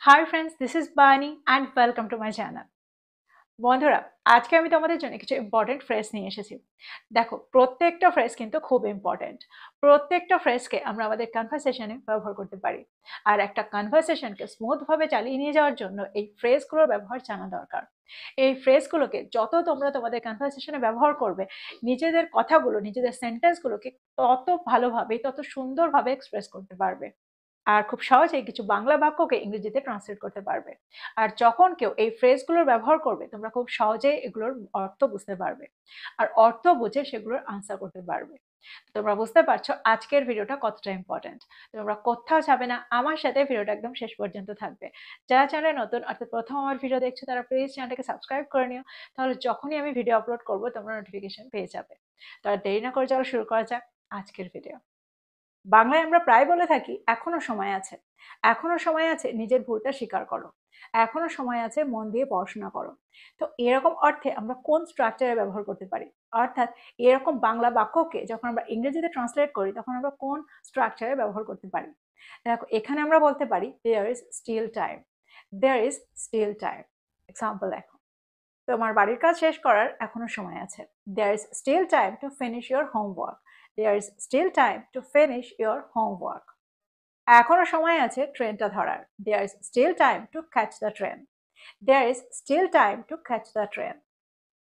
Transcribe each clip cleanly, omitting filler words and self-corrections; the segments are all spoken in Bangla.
Hi friends, this is Bani and welcome to my channel. বন্ধুরা, আজকে আমি তোমাদের জন্য কিছু ইম্পর্টেন্ট ফ্রেজ নিয়ে এসেছি। দেখো, প্রত্যেকটা ফ্রেজ কিন্তু খুব ইম্পর্টেন্ট। প্রত্যেকটা ফ্রেজকে আমরা আমাদের কনভারসেশনে ব্যবহার করতে পারি। আর একটা কনভারসেশনকে স্মুথভাবে চালিয়ে নিয়ে যাওয়ার জন্য এই ফ্রেজগুলোর ব্যবহার জানা দরকার। এই ফ্রেজগুলোকে যত তোমরা তোমাদের কনভারসেশনে ব্যবহার করবে, নিজেদের কথাগুলো, নিজেদের সেন্টেন্সগুলোকে তত ভালোভাবে, তত সুন্দরভাবে এক্সপ্রেস করতে পারবে। আর খুব সহজেই কিছু বাংলা বাক্যকে ইংরেজিতে ট্রান্সলেট করতে পারবে। আর যখন কেউ এই ফ্রেজগুলোর ব্যবহার করবে, তোমরা খুব সহজেই এগুলোর অর্থ বুঝতে পারবে। আর অর্থ বুঝে সেগুলোর আনসার করতে পারবে। তোমরা বুঝতে পারছো আজকের ভিডিওটা কতটা ইম্পর্টেন্ট। তোমরা কোথাও যাবে না, আমার সাথে ভিডিওটা একদম শেষ পর্যন্ত থাকবে। যারা চ্যানেলে নতুন অর্থাৎ প্রথম আমার ভিডিও দেখছো তারা প্লিজ চ্যানেলটাকে সাবস্ক্রাইব করে নিও। তাহলে যখনই আমি ভিডিও আপলোড করবো তোমরা নোটিফিকেশন পেয়ে যাবে। তাহলে দেরি না করে চলো শুরু করা যাক আজকের ভিডিও। বাংলায় আমরা প্রায় বলে থাকি এখনো সময় আছে। এখনো সময় আছে নিজের ভুলটা স্বীকার করো। এখনো সময় আছে মন দিয়ে পড়াশোনা করো। তো এরকম অর্থে আমরা কোন স্ট্রাকচারে ব্যবহার করতে পারি? অর্থাৎ এরকম বাংলা বাক্যকে যখন আমরা ইংরেজিতে ট্রান্সলেট করি তখন আমরা কোন স্ট্রাকচারে ব্যবহার করতে পারি? দেখো, এখানে আমরা বলতে পারি there is still time. There is still time. Example দেখো, তোমার বাড়ির কাজ শেষ করার এখনো সময় আছে। There is still time to finish your homework. There is still time to finish your homework. এখনো সময় আছে ট্রেনটা ধরার। There is still time to catch the train. There is still time to catch the train.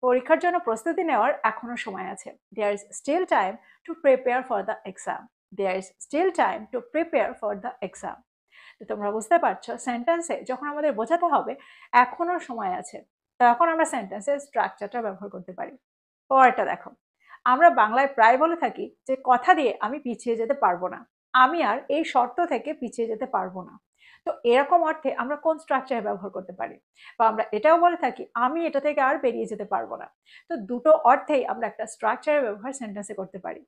পরীক্ষার জন্য প্রস্তুতি নেওয়ার এখনো সময় আছে। There is still time to prepare for the exam. There is still time to prepare for the exam. তো তোমরা বুঝতে পারছো সেন্টেন্সে যখন আমাদের বোঝাতে হবে এখনো সময় আছে, তখন আমরা সেন্টেন্সের স্ট্রাকচারটা ব্যবহার করতে পারি। পরেরটা দেখো, আমরা বাংলায় প্রায় বলে থাকি যে কথা দিয়ে আমি পিছিয়ে যেতে পারবো না। আমি আর এই শর্ত থেকে পিছিয়ে যেতে পারবো না। তো এরকম অর্থে আমরা কোন স্ট্রাকচার ব্যবহার করতে পারি? বা আমরা এটাও বলে থাকি আমি এটা থেকে আর বেরিয়ে যেতে পারবো না। তো দুটো অর্থেই আমরা একটা স্ট্রাকচারের ব্যবহার সেন্টেন্সে করতে পারি।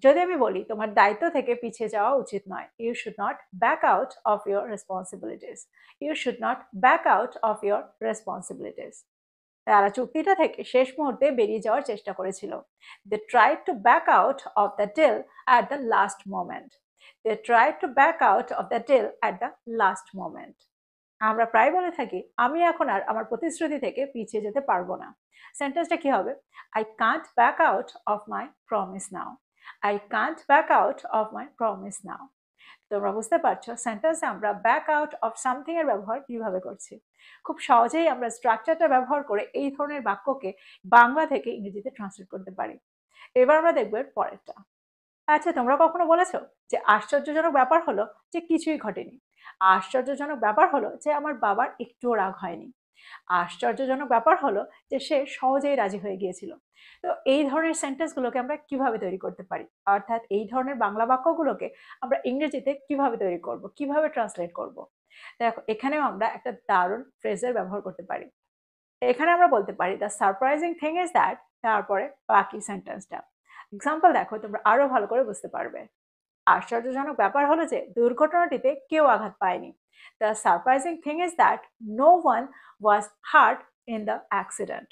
যদি আমি বলি তোমার দায়িত্ব থেকে পিছিয়ে যাওয়া উচিত নয়, you should not back out of your responsibilities. You should not back out of your responsibilities. তারা চুক্তিটা থেকে শেষ মুহূর্তে বেরিয়ে যাওয়ার চেষ্টা করেছিল। They tried to back out of the deal at the last moment. They tried to back out of the deal at the last moment. আমরা প্রায় বলে থাকি আমি এখন আর আমার প্রতিশ্রুতি থেকে পিছিয়ে যেতে পারবো না। সেন্টেন্সটা কি হবে? I can't back out of my promise now. I can't back out of my promise নাও। তোমরা বুঝতে পারছো সেন্টেন্সে আমরা ব্যাক আউট অফ সামথিং এর ব্যবহার কিভাবে করছি। খুব সহজেই আমরা স্ট্রাকচারটা ব্যবহার করে এই ধরনের বাক্যকে বাংলা থেকে ইংরেজিতে ট্রান্সলেট করতে পারি। এবার আমরা দেখবো এর পরেরটা। আচ্ছা, তোমরা কখনো বলেছো যে আশ্চর্যজনক ব্যাপার হলো যে কিছুই ঘটেনি? আশ্চর্যজনক ব্যাপার হলো যে আমার বাবার একটুও রাগ হয়নি। আশ্চর্যজনক ব্যাপার হলো যে সে সহজেই রাজি হয়ে গিয়েছিল। তো এই ধরনের সেন্টেন্সগুলোকে আমরা কিভাবে তৈরি করতে পারি? অর্থাৎ এই ধরনের বাংলা বাক্যগুলোকে আমরা ইংরেজিতে কিভাবে তৈরি করব, কিভাবে ট্রান্সলেট করব? দেখো, এখানেও আমরা একটা দারুণ ফ্রেজের ব্যবহার করতে পারি। এখানে আমরা বলতে পারি the surprising thing is that, তারপরে বাকি সেন্টেন্সটা। এক্সাম্পল দেখো, তোমরা আরো ভালো করে বুঝতে পারবে। আশ্চর্যজনক ব্যাপার হলো যে দুর্ঘটনাটিতে কেউ আঘাত পায়নি। The surprising thing is that no one was hurt in the accident.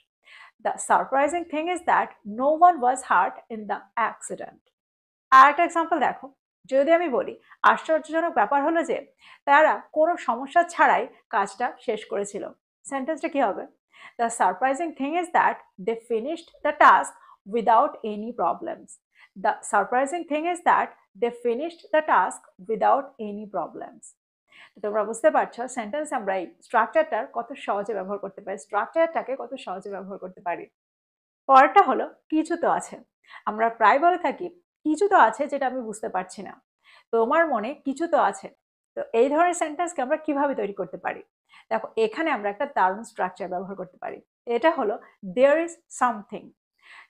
The surprising thing is that no one was hurt in the accident. আর একটা এক্সাম্পল দেখো, যদি আমি বলি আশ্চর্যজনক ব্যাপার হলো যে তারা কোনো সমস্যা ছাড়াই কাজটা শেষ করেছিল। সেন্টেন্সটা কি হবে? The surprising thing is that they finished the task without any problems. The surprising thing is that they finished the task without any problems. তোমরা বুঝতে পারছো সেন্টেন্স আমরা এই স্ট্রাকচারটার কত সহজে ব্যবহার করতে পারি, স্ট্রাকচারটাকে কত সহজে ব্যবহার করতে পারি। পরেরটা হলো কিছু তো আছে। আমরা প্রায় বলে থাকি কিছু তো আছে যেটা আমি বুঝতে পারছি না। তোমার মনে কিছু তো আছে। তো এই ধরনের সেন্টেন্সকে আমরা কিভাবে তৈরি করতে পারি? দেখো, এখানে আমরা একটা দারুণ স্ট্রাকচার ব্যবহার করতে পারি। এটা হলো দেয়ার ইজ সামথিং।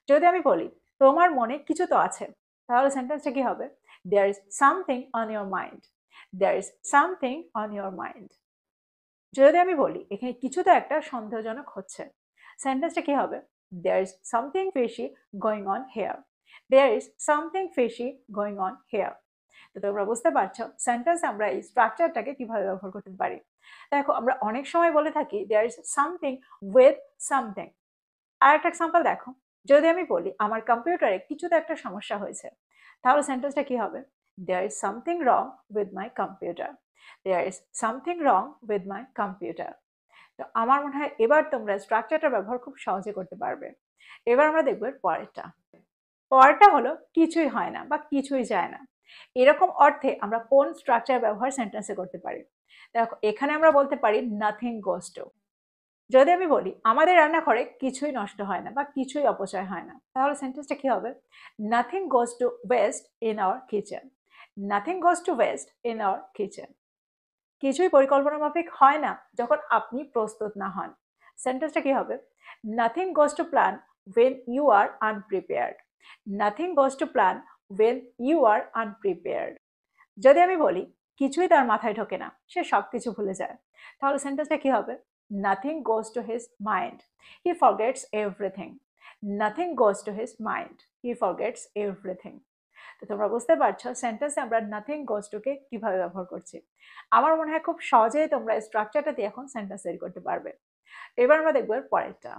যদি আমি বলি তোমার মনে কিছু তো আছে, তাহলে সেন্টেন্সটা কি হবে? There is something on your mind. There is something on your mind. যদি আমি বলি এখানে কিছু তো একটা সন্দেহজনক হচ্ছে, সেন্টেন্সটা কি হবে? There is something fishy going on here. There is something fishy going on here. তো তোমরা বুঝতে পারছো সেন্টেন্স আমরা এই স্ট্রাকচারটাকে কিভাবে ব্যবহার করতে পারি। দেখো, আমরা অনেক সময় বলে থাকি there is something with something. আর একটা এক্সাম্পল দেখো, যদি আমি বলি আমার কম্পিউটারে কিছু তো একটা সমস্যা হয়েছে, তাহলে সেন্টেন্সটা কি হবে? There is something wrong with my computer. There is something wrong with my computer. তো আমার মনে হয় এবার তোমরা স্ট্রাকচারটা ব্যবহার খুব সহজে করতে পারবে। এবার আমরা দেখবো পরেরটা। পরেরটা হলো কিছুই হয় না বা কিছুই যায় না। এরকম অর্থে আমরা কোন স্ট্রাকচার ব্যবহার সেন্টেন্সে করতে পারি? দেখো এখানে আমরা বলতে পারি নাথিং গোজ টু। যদি আমি বলি আমাদের রান্নাঘরে কিছুই নষ্ট হয় না বা কিছুই অপচয় হয় না, তাহলে সেন্টেন্সটা কি হবে? Nothing goes to West in our kitchen. Nothing goes to West in our kitchen. কিছুই পরিকল্পনা মাফিক হয় না যখন আপনি প্রস্তুত না হন। সেন্টেন্সটা কি হবে? Nothing goes to plan when you are unprepared. Nothing goes to plan when you are unprepared. যদি আমি বলি কিছুই তার মাথায় ঢোকে না, সে সবকিছু ভুলে যায়, তাহলে সেন্টেন্সটা কি হবে? Nothing goes to his mind, he forgets everything. Nothing goes to his mind, he forgets everything. তো তোমরা বুঝতে পারছো সেন্টেন্সে আমরা নাথিং গোজ টু কে কিভাবে ব্যবহার করছি। আমার মনে হয় খুব সহজেই তোমরা স্ট্রাকচারটা দিয়ে এখন সেন্টেন্স তৈরি করতে পারবে। এবার আমরা দেখবো এর পরেরটা।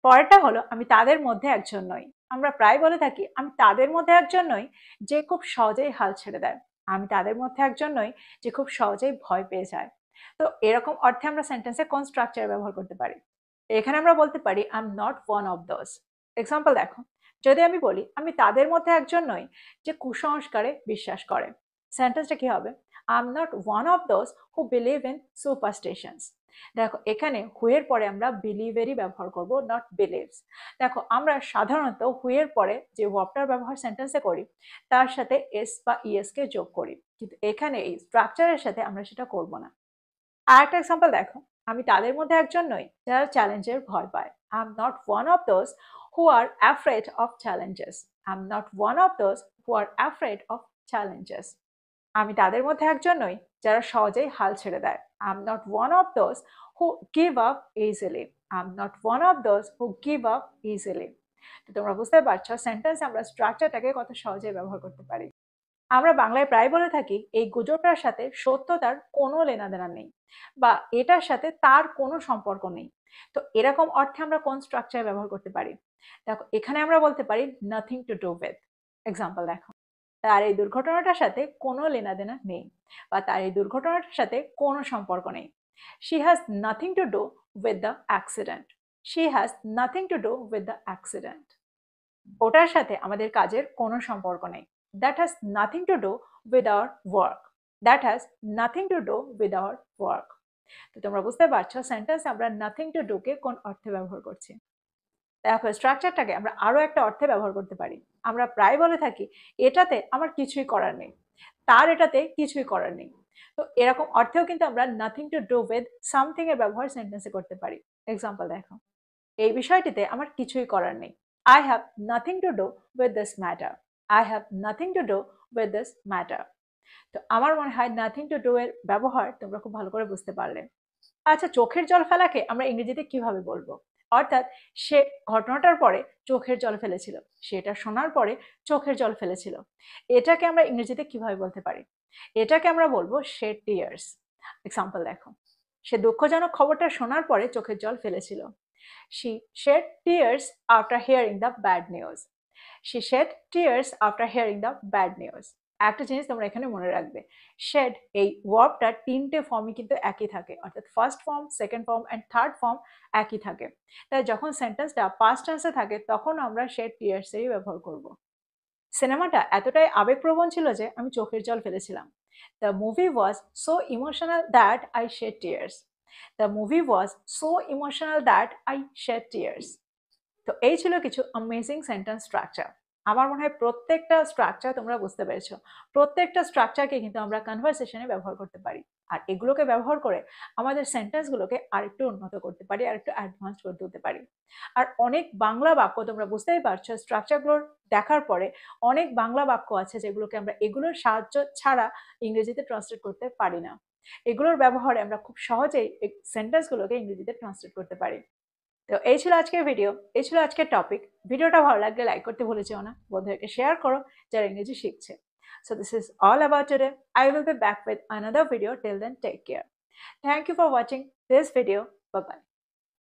পরেরটা হলো আমি তাদের মধ্যে একজন নই। আমরা প্রায় বলে থাকি আমি তাদের মধ্যে একজন নই যে খুব সহজেই হাল ছেড়ে দেয়। আমি তাদের মধ্যে একজন নই যে খুব সহজেই ভয় পেয়ে যায়। তো এরকম অর্থে আমরা সেন্টেন্সে কোন স্ট্রাকচার ব্যবহার করতে পারি? এখানে আমরা বলতে পারি I am not one of those. Example দেখো, যদি আমি বলি আমি তাদের মধ্যে একজন নই যে কুসংস্কারে বিশ্বাস করে, সেন্টেন্সটা কি হবে? I am not one of those who believe in superstitions. দেখো এখানে হুয়ের পরে আমরা বিলিভেরই ব্যবহার করব, নট বিলিভস। দেখো আমরা সাধারণত হুয়ের পরে যে ভার্বটার ব্যবহার সেন্টেন্সে করি তার সাথে এস বা ইএস কে যোগ করি, কিন্তু এখানে এই স্ট্রাকচারের সাথে আমরা সেটা করব না। আর একটা এক্সাম্পল দেখো, আমি তাদের মধ্যে একজন নই যারা চ্যালেঞ্জের ভয় পায়। I am not one of those who R afraid of challenges. I am not one of those who R afraid of challenges. আমি তাদের মধ্যে একজন নই যারা সহজেই হাল ছেড়ে দেয়। I am not one of those who give up easily. I am not one of those who give up easily. তো তোমরা বুঝতে পারছো সেন্টেন্স আমরা স্ট্রাকচারটাকে কত সহজে ব্যবহার করতে পারি। আমরা বাংলায় প্রায় বলে থাকি এই গুজবটার সাথে সত্যতার কোনো লেনাদেনা নেই বা এটার সাথে তার কোনো সম্পর্ক নেই। তো এরকম অর্থে আমরা কোন স্ট্রাকচার ব্যবহার করতে পারি? দেখো এখানে আমরা বলতে পারি nothing to do with. Example দেখো, তার এই দুর্ঘটনাটার সাথে কোনো লেনাদেনা নেই বা তার এই দুর্ঘটনাটার সাথে কোনো সম্পর্ক নেই। She has nothing to do with the accident. She has nothing to do with the accident. ওটার সাথে আমাদের কাজের কোনো সম্পর্ক নেই। That has nothing to do with our work. That has nothing to do with our work. তো তোমরা বুঝতে পারছো সেন্টেন্স আমরা নাথিং টু ডু কে কোন অর্থে ব্যবহার করছি। দেখো স্ট্রাকচারটাকে আমরা আরো একটা অর্থে ব্যবহার করতে পারি। আমরা প্রায় বলে থাকি এটাতে আমার কিছুই করার নেই, তার এটাতে কিছুই করার নেই। তো এরকম অর্থেও কিন্তু আমরা nothing to do with something এর ব্যবহার সেন্টেন্সে করতে পারি। এক্সাম্পল দেখো, এই বিষয়টিতে আমার কিছুই করার নেই। I have nothing to do with this matter. I have nothing to do with this matter. তো আমার মনে হয় নাথিং টু ডু এর ব্যবহার তোমরা খুব ভালো করে বুঝতে পারলে। আচ্ছা, চোখের জল ফেলাকে আমরা ইংরেজিতে কিভাবে বলবো? অর্থাৎ সে ঘটনাটার পরে চোখের জল ফেলেছিল, সেটা শোনার পরে চোখের জল ফেলেছিল, এটাকে আমরা ইংরেজিতে কিভাবে বলতে পারি? এটাকে আমরা বলবো shed tears. এক্সাম্পল দেখো, সে দুঃখজনক খবরটা শোনার পরে চোখের জল ফেলেছিল। She shed tears after hearing the bad news. She shed tears after hearing the bad news. একটা জিনিস তোমরা এখানে মনে রাখবে, শেড এই ওয়ার্বটা তিনটে ফর্মই কিন্তু একই থাকে, অর্থাৎ first form, second form and third form একই থাকে। তাই যখন সেন্টেন্সটা পাস্ট টেন্সে থাকে তখন আমরা শেড টিয়ার্সেরই ব্যবহার করব। সিনেমাটা এতটাই আবেগপ্রবণ ছিল যে আমি চোখের জল ফেলেছিলাম। The movie was so emotional that I shed tears. The movie was so emotional that I shed tears. তো এই ছিল কিছু অ্যামেজিং সেন্টেন্স স্ট্রাকচার। আমার মনে হয় প্রত্যেকটা স্ট্রাকচার তোমরা বুঝতে পেরেছো। প্রত্যেকটা স্ট্রাকচারকে কিন্তু আমরা কনভারসেশনে ব্যবহার করতে পারি, আর এগুলোকে ব্যবহার করে আমাদের সেন্টেন্সগুলোকে আরেকটু উন্নত করতে পারি, আরেকটু অ্যাডভান্স করে তুলতে পারি। আর অনেক বাংলা বাক্য তোমরা বুঝতেই পারছো স্ট্রাকচারগুলোর দেখার পরে, অনেক বাংলা বাক্য আছে যেগুলোকে আমরা এগুলোর সাহায্য ছাড়া ইংরেজিতে ট্রান্সলেট করতে পারি না। এগুলোর ব্যবহারে আমরা খুব সহজেই সেন্টেন্সগুলোকে ইংরেজিতে ট্রান্সলেট করতে পারি। তো এই ছিল আজকের ভিডিও, এই ছিল আজকের টপিক। ভিডিওটা ভালো লাগলে লাইক করতে ভুলে যেও না, বন্ধুদেরকে শেয়ার করো যারা ইংরেজি শিখছে। So this is all about today. I will be back with another video. Till then, take care. Thank you for watching this video. Bye bye.